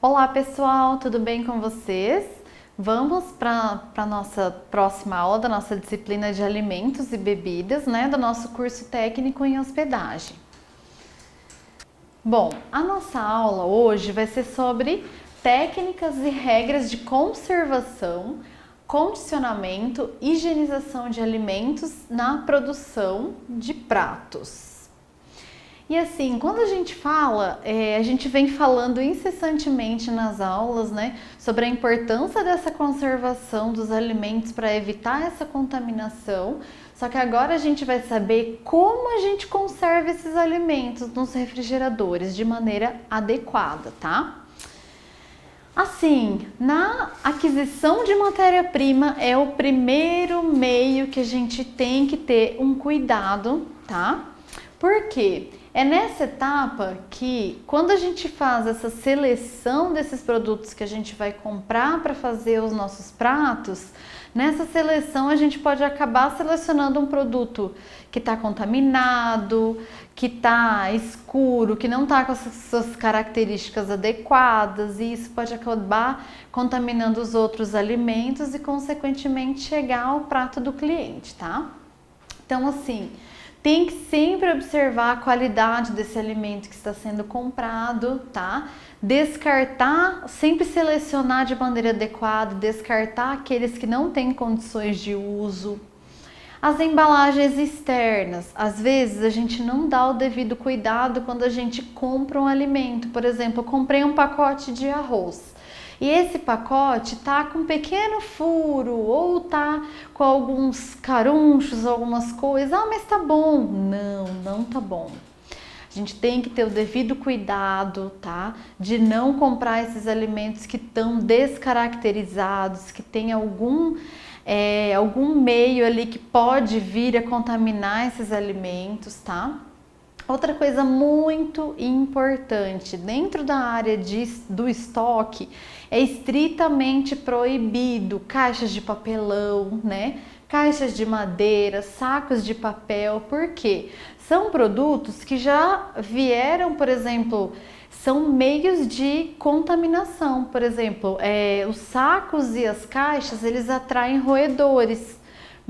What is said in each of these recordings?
Olá pessoal, tudo bem com vocês? Vamos para a nossa próxima aula da nossa disciplina de alimentos e bebidas, né, do nosso curso técnico em hospedagem. Bom, a nossa aula hoje vai ser sobre técnicas e regras de conservação, condicionamento e higienização de alimentos na produção de pratos. E assim, quando a gente fala, a gente vem falando incessantemente nas aulas, né, sobre a importância dessa conservação dos alimentos para evitar essa contaminação. Só que agora a gente vai saber como a gente conserva esses alimentos nos refrigeradores de maneira adequada, tá? Assim, na aquisição de matéria-prima é o primeiro meio que a gente tem que ter um cuidado, tá? Por quê? É nessa etapa que, quando a gente faz essa seleção desses produtos que a gente vai comprar para fazer os nossos pratos, nessa seleção a gente pode acabar selecionando um produto que está contaminado, que está escuro, que não está com as suas características adequadas, e isso pode acabar contaminando os outros alimentos e, consequentemente, chegar ao prato do cliente, tá? Então, assim, tem que sempre observar a qualidade desse alimento que está sendo comprado, tá? Descartar, sempre selecionar de maneira adequada, descartar aqueles que não têm condições de uso. As embalagens externas, às vezes a gente não dá o devido cuidado quando a gente compra um alimento. Por exemplo, eu comprei um pacote de arroz. E esse pacote tá com um pequeno furo ou tá com alguns carunchos, algumas coisas. Ah, mas tá bom. Não tá bom. A gente tem que ter o devido cuidado, tá? De não comprar esses alimentos que estão descaracterizados, que tem algum meio ali que pode vir a contaminar esses alimentos, tá? Outra coisa muito importante, dentro da área do estoque, é estritamente proibido caixas de papelão, né? Caixas de madeira, sacos de papel, porque são produtos que já vieram, por exemplo, são meios de contaminação. Por exemplo, os sacos e as caixas, eles atraem roedores.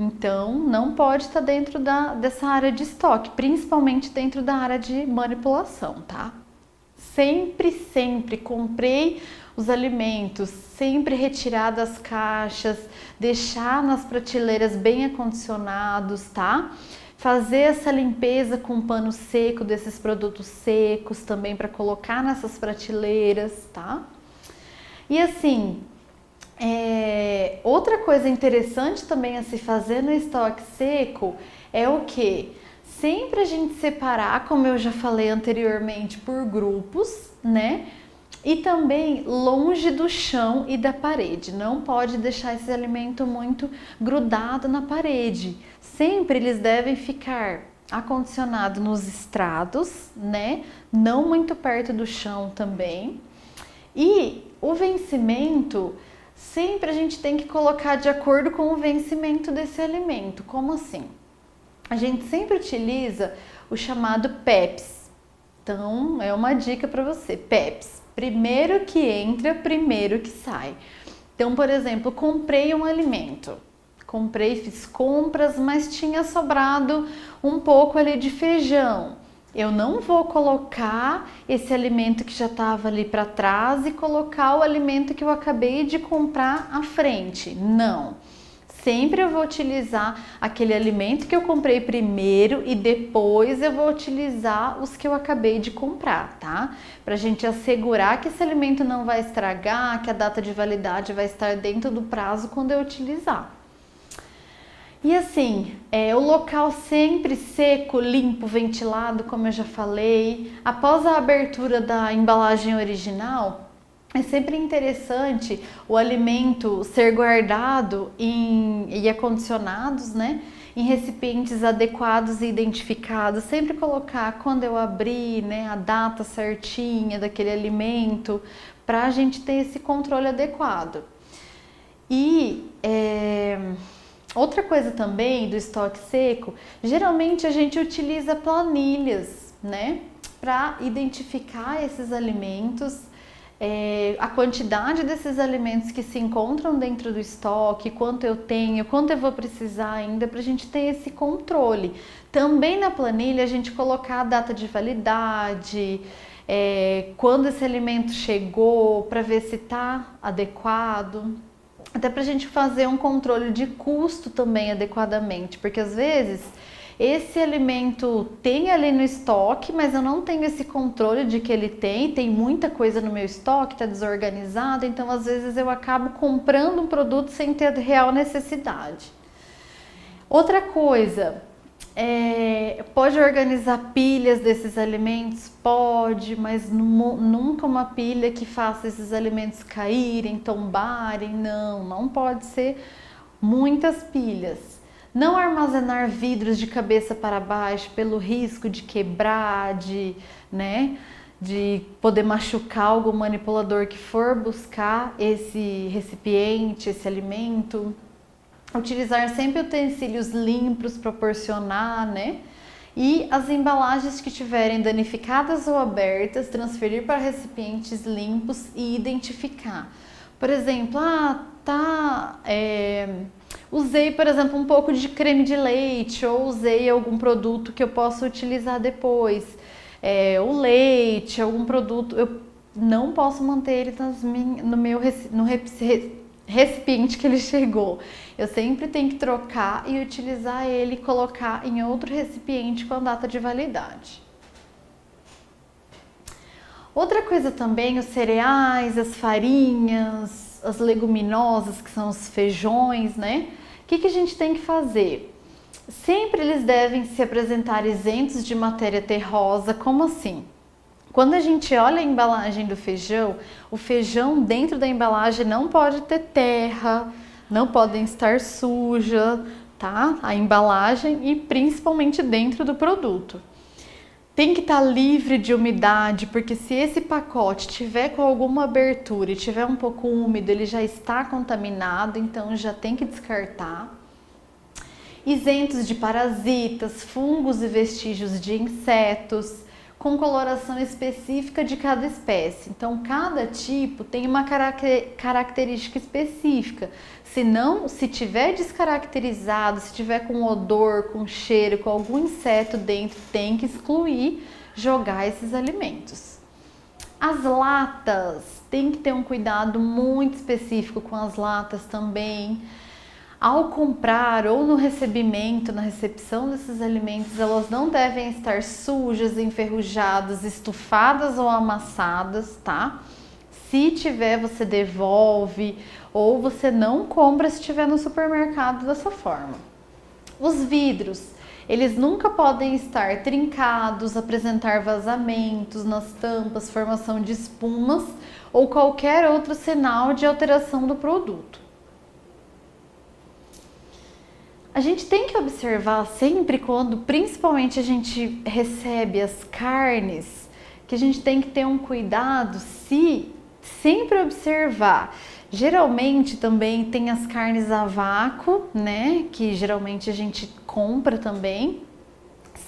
Então, não pode estar dentro dessa área de estoque, principalmente dentro da área de manipulação, tá? Sempre comprei os alimentos, sempre retirar das caixas, deixar nas prateleiras bem acondicionados, tá? Fazer essa limpeza com pano seco desses produtos secos também para colocar nessas prateleiras, tá? E assim, outra coisa interessante também a se fazer no estoque seco é o que? Sempre a gente separar, como eu já falei anteriormente, por grupos, né? E também longe do chão e da parede. Não pode deixar esse alimento muito grudado na parede. Sempre eles devem ficar acondicionados nos estrados, né? Não muito perto do chão também. E o vencimento, sempre a gente tem que colocar de acordo com o vencimento desse alimento. Como assim? A gente sempre utiliza o chamado PEPs. Então, é uma dica para você. PEPs. Primeiro que entra, primeiro que sai. Então, por exemplo, comprei um alimento. Fiz compras, mas tinha sobrado um pouco ali de feijão. Eu não vou colocar esse alimento que já estava ali para trás e colocar o alimento que eu acabei de comprar à frente. Não. Sempre eu vou utilizar aquele alimento que eu comprei primeiro e depois eu vou utilizar os que eu acabei de comprar, tá? Pra gente assegurar que esse alimento não vai estragar, que a data de validade vai estar dentro do prazo quando eu utilizar. E assim, o local sempre seco, limpo, ventilado, como eu já falei. Após a abertura da embalagem original, é sempre interessante o alimento ser guardado e acondicionados, né, em recipientes adequados e identificados. Sempre colocar quando eu abrir, né, a data certinha daquele alimento, para a gente ter esse controle adequado. E outra coisa também do estoque seco, geralmente a gente utiliza planilhas, né, para identificar esses alimentos a quantidade desses alimentos que se encontram dentro do estoque, quanto eu tenho, quanto eu vou precisar ainda, para a gente ter esse controle. Também na planilha a gente colocar a data de validade, quando esse alimento chegou, para ver se está adequado. Até para a gente fazer um controle de custo também adequadamente, porque às vezes esse alimento tem ali no estoque, mas eu não tenho esse controle de que ele tem muita coisa no meu estoque, está desorganizado, então às vezes eu acabo comprando um produto sem ter real necessidade. Outra coisa, pode organizar pilhas desses alimentos? Pode, mas nunca uma pilha que faça esses alimentos caírem, tombarem, não pode ser muitas pilhas. Não armazenar vidros de cabeça para baixo pelo risco de quebrar, de poder machucar algum manipulador que for buscar esse recipiente, esse alimento. Utilizar sempre utensílios limpos, proporcionar, E as embalagens que estiverem danificadas ou abertas, transferir para recipientes limpos e identificar. Por exemplo, usei, por exemplo, um pouco de creme de leite ou usei algum produto que eu possa utilizar depois. O leite, algum produto, eu não posso manter ele no recipiente que ele chegou. Eu sempre tenho que trocar e utilizar ele e colocar em outro recipiente com a data de validade. Outra coisa também, os cereais, as farinhas, as leguminosas, que são os feijões, O que a gente tem que fazer? Sempre eles devem se apresentar isentos de matéria terrosa. Como assim? Quando a gente olha a embalagem do feijão, o feijão dentro da embalagem não pode ter terra, não podem estar suja, tá? A embalagem e principalmente dentro do produto. Tem que estar livre de umidade, porque se esse pacote tiver com alguma abertura e tiver um pouco úmido, ele já está contaminado, então já tem que descartar. Isentos de parasitas, fungos e vestígios de insetos, com coloração específica de cada espécie. Então, cada tipo tem uma característica específica. Se tiver descaracterizado, se tiver com odor, com cheiro, com algum inseto dentro, tem que excluir, jogar esses alimentos. As latas, tem que ter um cuidado muito específico com as latas também. Ao comprar ou no recebimento, na recepção desses alimentos, elas não devem estar sujas, enferrujadas, estufadas ou amassadas, tá? Se tiver, você devolve ou você não compra se tiver no supermercado dessa forma. Os vidros, eles nunca podem estar trincados, apresentar vazamentos nas tampas, formação de espumas ou qualquer outro sinal de alteração do produto. A gente tem que observar sempre quando, principalmente, a gente recebe as carnes, que a gente tem que ter um cuidado, sempre observar. Geralmente também tem as carnes a vácuo, que geralmente a gente compra também.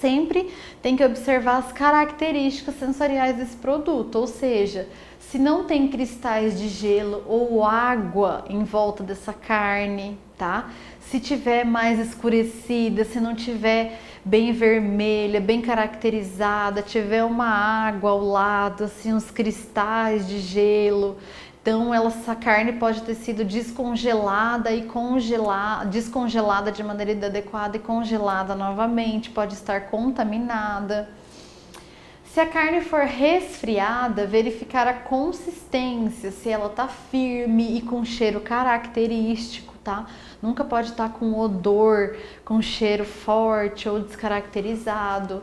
Sempre tem que observar as características sensoriais desse produto, ou seja, se não tem cristais de gelo ou água em volta dessa carne, tá? Se tiver mais escurecida, se não tiver bem vermelha, bem caracterizada, tiver uma água ao lado, assim, uns cristais de gelo, então essa carne pode ter sido descongelada descongelada de maneira inadequada e congelada novamente, pode estar contaminada. Se a carne for resfriada, verificar a consistência, se ela está firme e com cheiro característico, tá? Nunca pode estar com odor, com cheiro forte ou descaracterizado.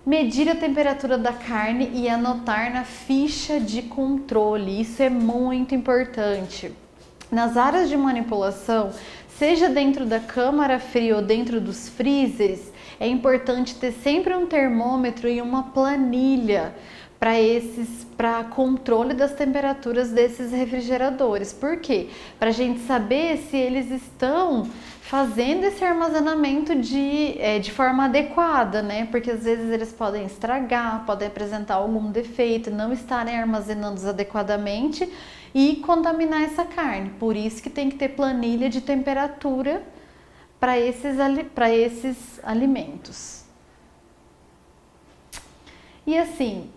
Medir a temperatura da carne e anotar na ficha de controle, isso é muito importante. Nas áreas de manipulação, seja dentro da câmara fria ou dentro dos freezers, é importante ter sempre um termômetro e uma planilha para controle das temperaturas desses refrigeradores. Por quê? Para a gente saber se eles estão fazendo esse armazenamento de forma adequada, né? Porque às vezes eles podem estragar, podem apresentar algum defeito, não estarem armazenados adequadamente e contaminar essa carne. Por isso que tem que ter planilha de temperatura para esses alimentos. E assim,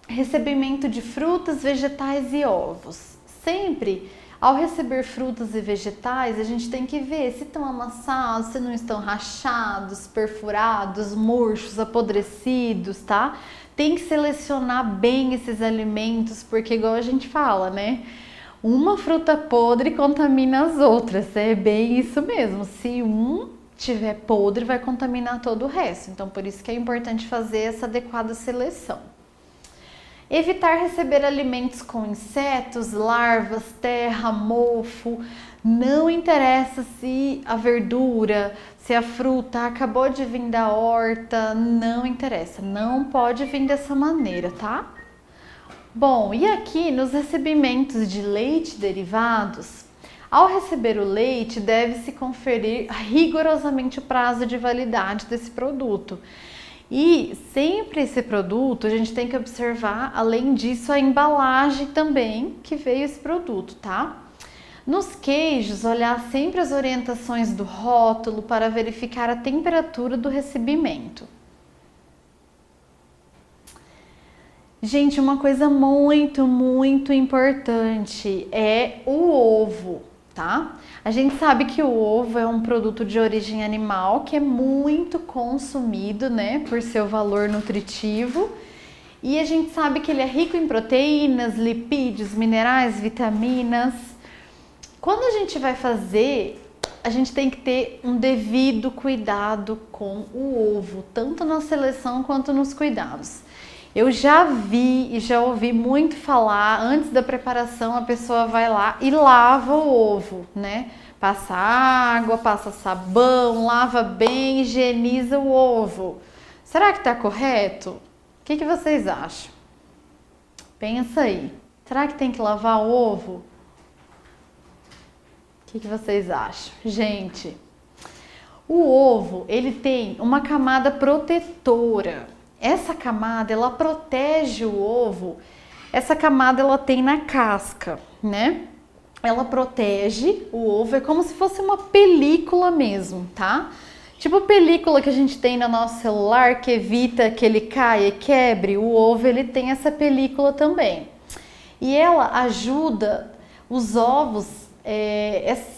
recebimento de frutas, vegetais e ovos. Sempre, ao receber frutas e vegetais, a gente tem que ver se estão amassados, se não estão rachados, perfurados, murchos, apodrecidos, tá? Tem que selecionar bem esses alimentos, porque igual a gente fala, né? Uma fruta podre contamina as outras, é bem isso mesmo. Se um tiver podre, vai contaminar todo o resto. Então, por isso que é importante fazer essa adequada seleção. Evitar receber alimentos com insetos, larvas, terra, mofo. Não interessa se a verdura, se a fruta acabou de vir da horta, não interessa. Não pode vir dessa maneira, tá? Bom, e aqui nos recebimentos de leite e derivados, ao receber o leite, deve-se conferir rigorosamente o prazo de validade desse produto. E sempre esse produto a gente tem que observar, além disso, a embalagem também que veio esse produto, tá? Nos queijos, olhar sempre as orientações do rótulo para verificar a temperatura do recebimento. Gente, uma coisa muito importante é o ovo, tá? A gente sabe que o ovo é um produto de origem animal que é muito consumido, né, por seu valor nutritivo. E a gente sabe que ele é rico em proteínas, lipídios, minerais, vitaminas. Quando a gente vai fazer, a gente tem que ter um devido cuidado com o ovo, tanto na seleção quanto nos cuidados. Eu já vi e já ouvi muito falar, antes da preparação a pessoa vai lá e lava o ovo, né? Passa água, passa sabão, lava bem, higieniza o ovo. Será que tá correto? O que vocês acham? Pensa aí. Será que tem que lavar o ovo? O que vocês acham? Gente, o ovo, ele tem uma camada protetora. Essa camada, ela protege o ovo. Essa camada, ela tem na casca, né? Ela protege o ovo, é como se fosse uma película mesmo, tá? Tipo a película que a gente tem no nosso celular, que evita que ele caia e quebre, o ovo, ele tem essa película também. E ela ajuda os ovos,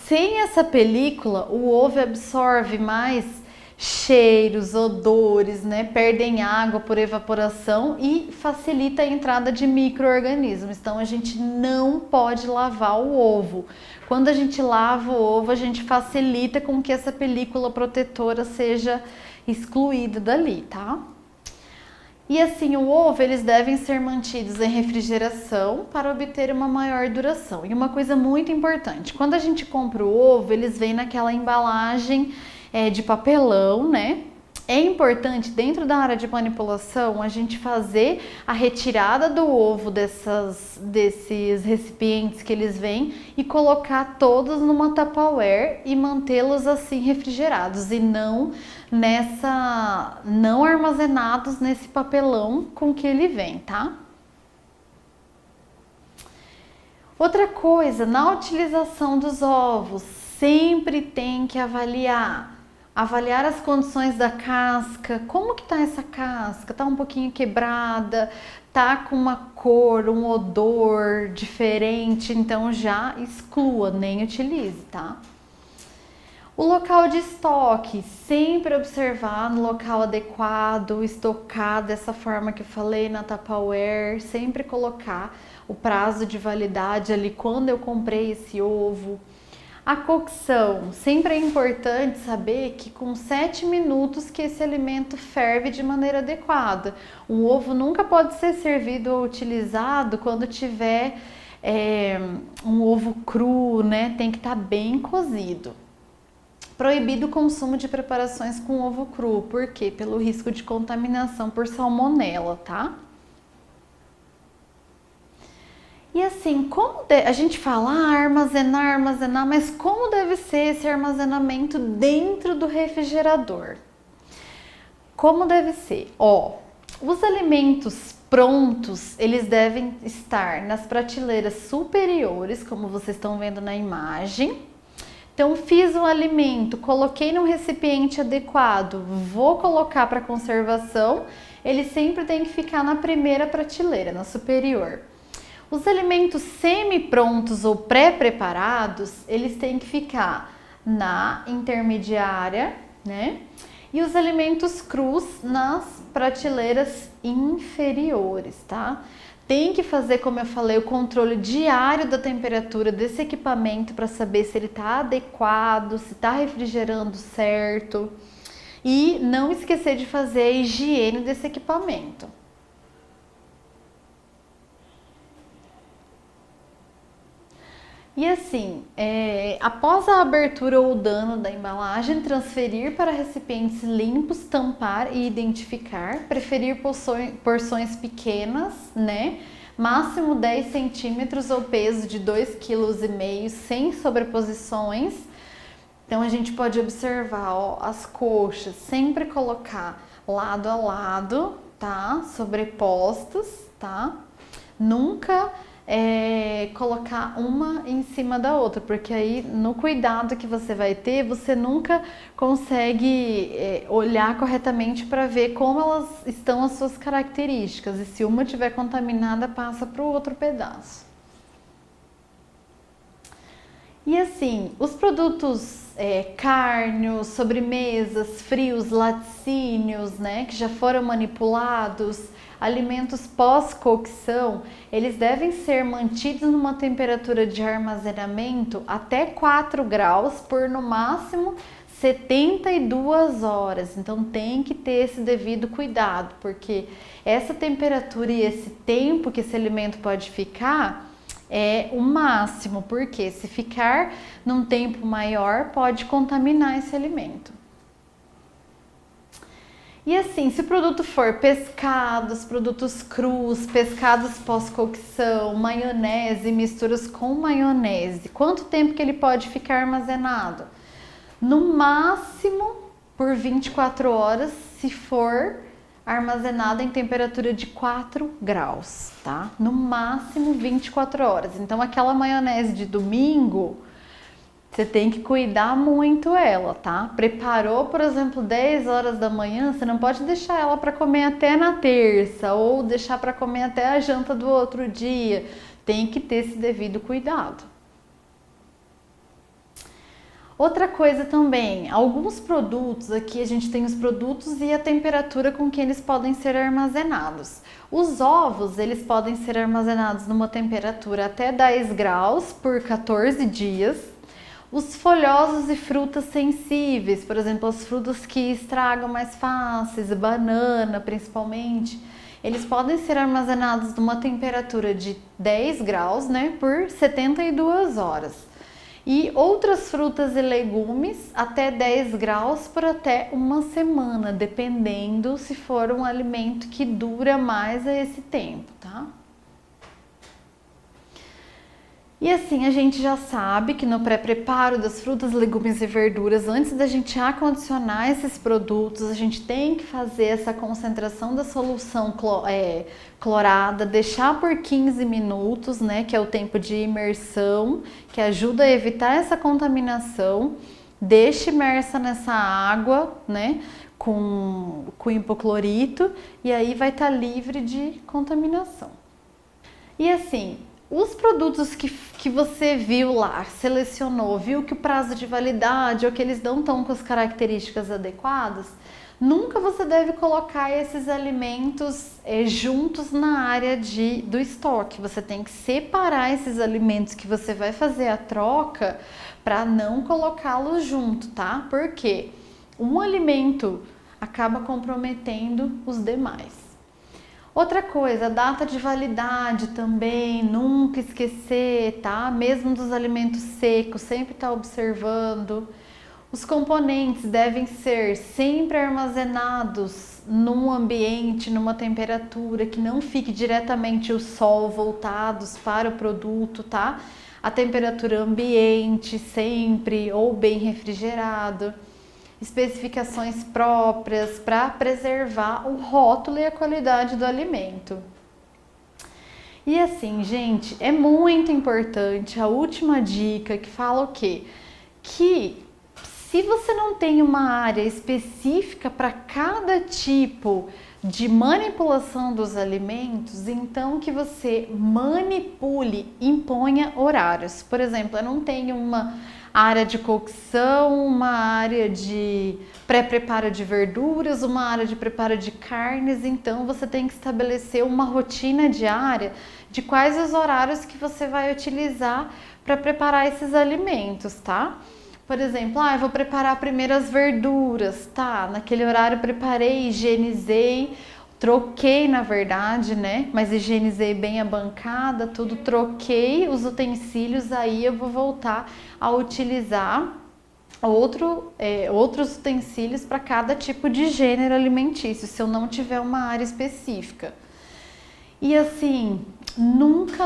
sem essa película, o ovo absorve mais cheiros, odores, né? Perdem água por evaporação e facilita a entrada de micro-organismos. Então a gente não pode lavar o ovo. Quando a gente lava o ovo, a gente facilita com que essa película protetora seja excluída dali, tá? E assim, o ovo, eles devem ser mantidos em refrigeração para obter uma maior duração. E uma coisa muito importante, quando a gente compra o ovo, eles vêm naquela embalagem de papelão, né? É importante, dentro da área de manipulação, a gente fazer a retirada do ovo desses recipientes que eles vêm e colocar todos numa Tupperware e mantê-los assim refrigerados e não armazenados nesse papelão com que ele vem, tá? Outra coisa, na utilização dos ovos, sempre tem que avaliar as condições da casca. Como que tá essa casca? Tá um pouquinho quebrada, tá com uma cor, um odor diferente, então já exclua, nem utilize, tá? O local de estoque, sempre observar no local adequado, estocar dessa forma que eu falei na Tupperware, sempre colocar o prazo de validade ali quando eu comprei esse ovo. A cocção, sempre é importante saber que com 7 minutos que esse alimento ferve de maneira adequada. O ovo nunca pode ser servido ou utilizado quando tiver um ovo cru, né? Tem que estar bem cozido. Proibido o consumo de preparações com ovo cru, por quê? Pelo risco de contaminação por salmonela, tá? E assim, a gente fala armazenar, mas como deve ser esse armazenamento dentro do refrigerador? Como deve ser? Os alimentos prontos, eles devem estar nas prateleiras superiores, como vocês estão vendo na imagem. Então, fiz o alimento, coloquei num recipiente adequado, vou colocar para conservação, ele sempre tem que ficar na primeira prateleira, na superior. Os alimentos semi-prontos ou pré-preparados, eles têm que ficar na intermediária, né? E os alimentos crus nas prateleiras inferiores, tá? Tem que fazer, como eu falei, o controle diário da temperatura desse equipamento para saber se ele está adequado, se está refrigerando certo. E não esquecer de fazer a higiene desse equipamento. E assim, após a abertura ou dano da embalagem, transferir para recipientes limpos, tampar e identificar, preferir porções pequenas, né? Máximo 10 centímetros ou peso de 2,5 kg, sem sobreposições. Então a gente pode observar, as coxas, sempre colocar lado a lado, tá? Sobrepostas, tá? Nunca colocar uma em cima da outra, porque aí no cuidado que você vai ter, você nunca consegue olhar corretamente para ver como elas estão as suas características, e se uma estiver contaminada, passa para o outro pedaço. E assim, os produtos carnes, sobremesas, frios, laticínios, né, que já foram manipulados, alimentos pós-cocção, eles devem ser mantidos numa temperatura de armazenamento até 4 graus por no máximo 72 horas. Então tem que ter esse devido cuidado, porque essa temperatura e esse tempo que esse alimento pode ficar é o máximo, porque se ficar num tempo maior pode contaminar esse alimento. E assim, se o produto for pescados, produtos crus, pescados pós-cocção, maionese, misturas com maionese, quanto tempo que ele pode ficar armazenado? No máximo por 24 horas, se for armazenado em temperatura de 4 graus, tá? No máximo 24 horas. Então, aquela maionese de domingo, você tem que cuidar muito ela, tá? Preparou, por exemplo, 10 horas da manhã, você não pode deixar ela para comer até na terça ou deixar para comer até a janta do outro dia. Tem que ter esse devido cuidado. Outra coisa também, alguns produtos, aqui a gente tem os produtos e a temperatura com que eles podem ser armazenados. Os ovos, eles podem ser armazenados numa temperatura até 10 graus por 14 dias. Os folhosos e frutas sensíveis, por exemplo, as frutas que estragam mais fáceis, banana principalmente, eles podem ser armazenados numa temperatura de 10 graus, né, por 72 horas. E outras frutas e legumes até 10 graus por até uma semana, dependendo se for um alimento que dura mais a esse tempo, tá? E assim, a gente já sabe que no pré-preparo das frutas, legumes e verduras, antes da gente acondicionar esses produtos, a gente tem que fazer essa concentração da solução clorada, deixar por 15 minutos, né, que é o tempo de imersão, que ajuda a evitar essa contaminação. Deixe imersa nessa água, né, com hipoclorito, e aí vai estar livre de contaminação. E assim, os produtos que você viu lá, selecionou, viu que o prazo de validade ou que eles não estão com as características adequadas, nunca você deve colocar esses alimentos juntos na área do estoque. Você tem que separar esses alimentos que você vai fazer a troca para não colocá-los junto, tá? Porque um alimento acaba comprometendo os demais. Outra coisa, a data de validade também, nunca esquecer, tá? Mesmo dos alimentos secos, sempre tá observando. Os componentes devem ser sempre armazenados num ambiente, numa temperatura que não fique diretamente o sol voltados para o produto, tá? A temperatura ambiente sempre ou bem refrigerado. Especificações próprias para preservar o rótulo e a qualidade do alimento. E assim, gente, é muito importante a última dica que fala o quê? Que se você não tem uma área específica para cada tipo de manipulação dos alimentos, então que você manipule, imponha horários. Por exemplo, eu não tenho uma área de cocção, uma área de pré-preparo de verduras, uma área de preparo de carnes, então você tem que estabelecer uma rotina diária de quais os horários que você vai utilizar para preparar esses alimentos, tá? Por exemplo, eu vou preparar primeiro as verduras, tá? Naquele horário preparei, higienizei, troquei na verdade, né? Mas higienizei bem a bancada, tudo, troquei os utensílios, aí eu vou voltar a utilizar outros utensílios para cada tipo de gênero alimentício, se eu não tiver uma área específica. E assim, nunca,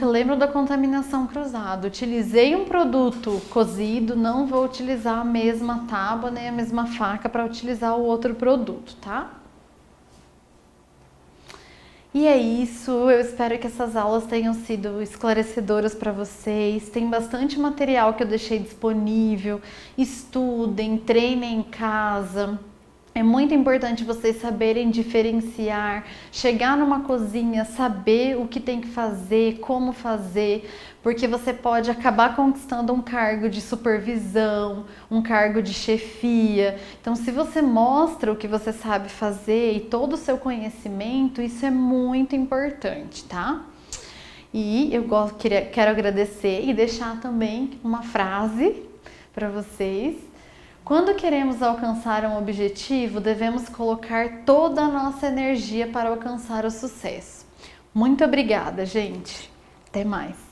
lembro da contaminação cruzada. Utilizei um produto cozido, não vou utilizar a mesma tábua nem a mesma faca para utilizar o outro produto, tá? E é isso, eu espero que essas aulas tenham sido esclarecedoras para vocês. Tem bastante material que eu deixei disponível. Estudem, treinem em casa. É muito importante vocês saberem diferenciar, chegar numa cozinha, saber o que tem que fazer, como fazer, porque você pode acabar conquistando um cargo de supervisão, um cargo de chefia. Então, se você mostra o que você sabe fazer e todo o seu conhecimento, isso é muito importante, tá? E eu quero agradecer e deixar também uma frase para vocês. Quando queremos alcançar um objetivo, devemos colocar toda a nossa energia para alcançar o sucesso. Muito obrigada, gente. Até mais.